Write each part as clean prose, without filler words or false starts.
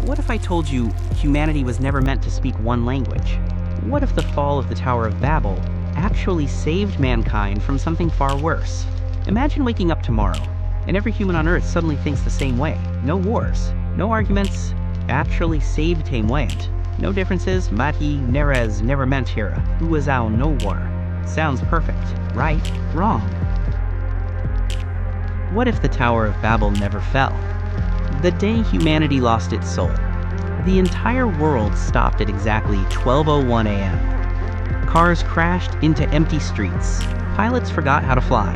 What if I told you humanity was never meant to speak one language? What if the fall of the Tower of Babel actually saved mankind from something far worse? Imagine waking up tomorrow, and every human on Earth suddenly thinks the same way. No wars, no arguments, actually saved tame land. No differences, Mati, Nerez, never meant here, Uazao, no war. Sounds perfect, right? Wrong. What if the Tower of Babel never fell? The day humanity lost its soul, the entire world stopped at exactly 12:01 a.m. Cars crashed into empty streets, pilots forgot how to fly,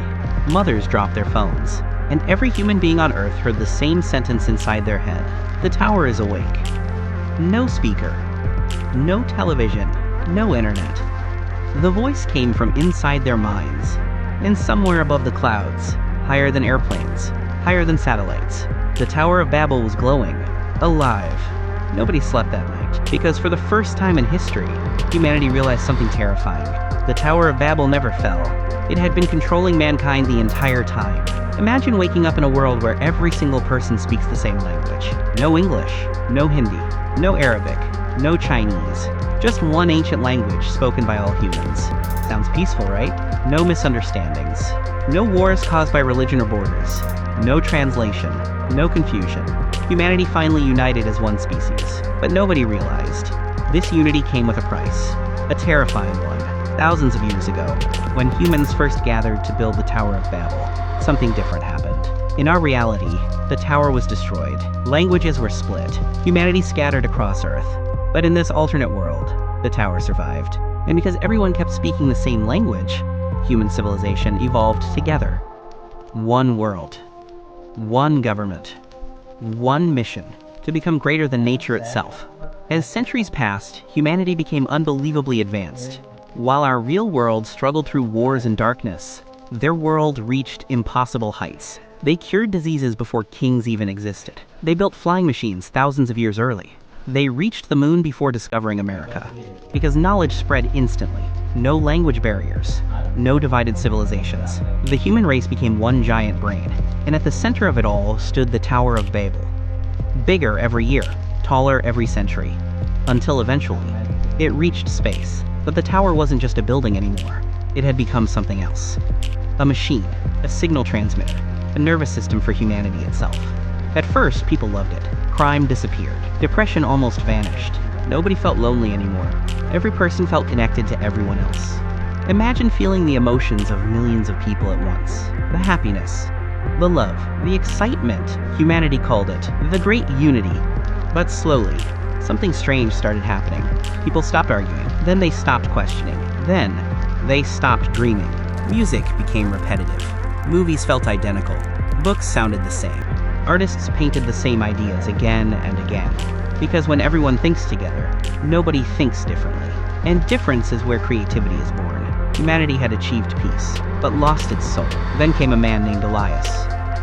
mothers dropped their phones, and every human being on Earth heard the same sentence inside their head: the tower is awake. No speaker, no television, no internet. The voice came from inside their minds, and somewhere above the clouds, higher than airplanes, higher than satellites, the Tower of Babel was glowing, alive. Nobody slept that night, because for the first time in history, humanity realized something terrifying. The Tower of Babel never fell. It had been controlling mankind the entire time. Imagine waking up in a world where every single person speaks the same language. No English, no Hindi, no Arabic, no Chinese. Just one ancient language spoken by all humans. Sounds peaceful, right? No misunderstandings. No wars caused by religion or borders. No translation. No confusion. Humanity finally united as one species. But nobody realized. This unity came with a price. A terrifying one. Thousands of years ago, when humans first gathered to build the Tower of Babel, something different happened. In our reality, the tower was destroyed. Languages were split. Humanity scattered across Earth. But in this alternate world, the tower survived. And because everyone kept speaking the same language, human civilization evolved together. One world. One government. One mission, to become greater than nature itself. As centuries passed, humanity became unbelievably advanced. While our real world struggled through wars and darkness, their world reached impossible heights. They cured diseases before kings even existed. They built flying machines thousands of years early. They reached the moon before discovering America. Because knowledge spread instantly. No language barriers. No divided civilizations. The human race became one giant brain. And at the center of it all stood the Tower of Babel. Bigger every year, taller every century. Until eventually, it reached space. But the tower wasn't just a building anymore. It had become something else. A machine, a signal transmitter, a nervous system for humanity itself. At first, people loved it. Crime disappeared. Depression almost vanished. Nobody felt lonely anymore. Every person felt connected to everyone else. Imagine feeling the emotions of millions of people at once. The happiness, the love, the excitement. Humanity called it the Great Unity. But slowly, something strange started happening. People stopped arguing. Then they stopped questioning. Then they stopped dreaming. Music became repetitive. Movies felt identical. Books sounded the same. Artists painted the same ideas again and again. Because when everyone thinks together, nobody thinks differently. And difference is where creativity is born. Humanity had achieved peace, but lost its soul. Then came a man named Elias,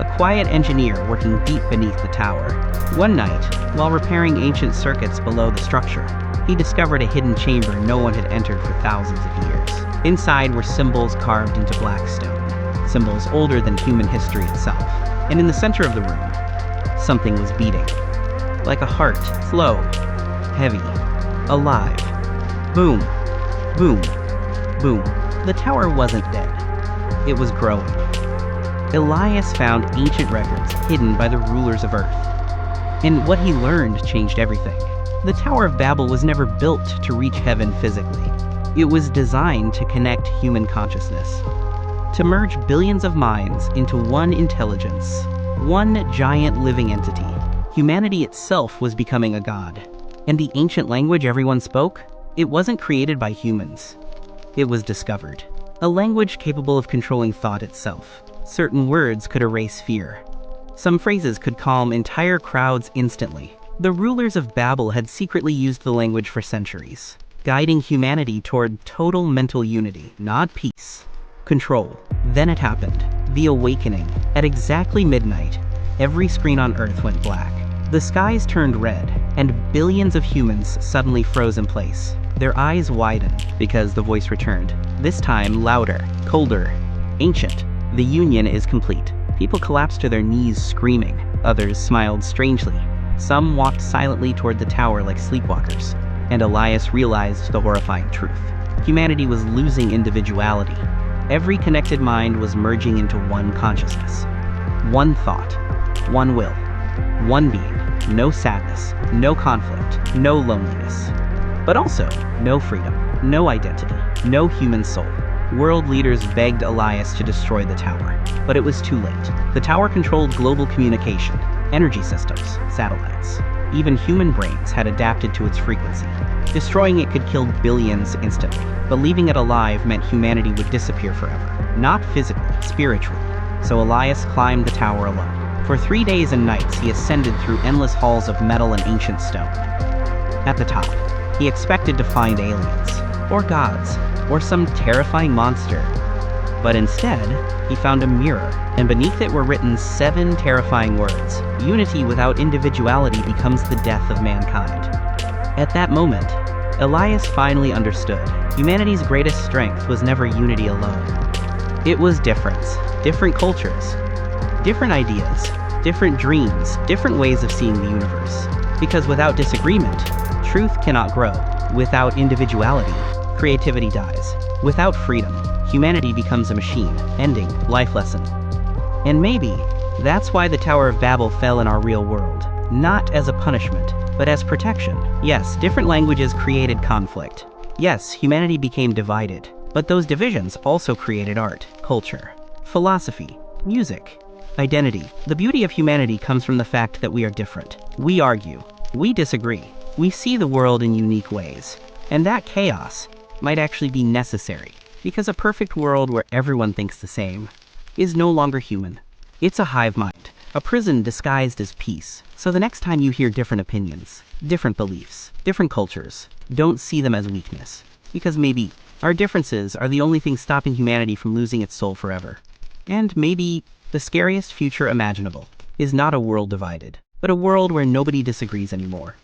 a quiet engineer working deep beneath the tower. One night, while repairing ancient circuits below the structure, he discovered a hidden chamber no one had entered for thousands of years. Inside were symbols carved into black stone, symbols older than human history itself. And in the center of the room, something was beating. Like a heart, slow, heavy, alive. Boom, boom, boom. The tower wasn't dead. It was growing. Elias found ancient records hidden by the rulers of Earth. And what he learned changed everything. The Tower of Babel was never built to reach heaven physically. It was designed to connect human consciousness. To merge billions of minds into one intelligence. One giant living entity. Humanity itself was becoming a god. And the ancient language everyone spoke? It wasn't created by humans. It was discovered. A language capable of controlling thought itself. Certain words could erase fear. Some phrases could calm entire crowds instantly. The rulers of Babel had secretly used the language for centuries, guiding humanity toward total mental unity, not peace. Control. Then it happened. The awakening. At exactly midnight, every screen on Earth went black. The skies turned red, and billions of humans suddenly froze in place. Their eyes widened because the voice returned. This time louder, colder, ancient. The union is complete. People collapsed to their knees screaming. Others smiled strangely. Some walked silently toward the tower like sleepwalkers, and Elias realized the horrifying truth. Humanity was losing individuality. Every connected mind was merging into one consciousness. One thought, one will, one being. No sadness, no conflict, no loneliness. But also, no freedom, no identity, no human soul. World leaders begged Elias to destroy the tower, but it was too late. The tower controlled global communication, energy systems, satellites. Even human brains had adapted to its frequency. Destroying it could kill billions instantly, but leaving it alive meant humanity would disappear forever. Not physically, spiritually. So Elias climbed the tower alone. For 3 days and nights, he ascended through endless halls of metal and ancient stone. At the top, he expected to find aliens, or gods, or some terrifying monster. But instead, he found a mirror, and beneath it were written 7 terrifying words. Unity without individuality becomes the death of mankind. At that moment, Elias finally understood. Humanity's greatest strength was never unity alone. It was difference, different cultures, different ideas, different dreams, different ways of seeing the universe. Because without disagreement, truth cannot grow. Without individuality, creativity dies. Without freedom, humanity becomes a machine, ending life lesson. And maybe that's why the Tower of Babel fell in our real world. Not as a punishment, but as protection. Yes, different languages created conflict. Yes, humanity became divided. But those divisions also created art, culture, philosophy, music, identity. The beauty of humanity comes from the fact that we are different. We argue. We disagree. We see the world in unique ways. And that chaos might actually be necessary, because a perfect world where everyone thinks the same is no longer human. It's a hive mind, a prison disguised as peace. So the next time you hear different opinions, different beliefs, different cultures, don't see them as weakness, because maybe our differences are the only thing stopping humanity from losing its soul forever. And maybe the scariest future imaginable is not a world divided, but a world where nobody disagrees anymore.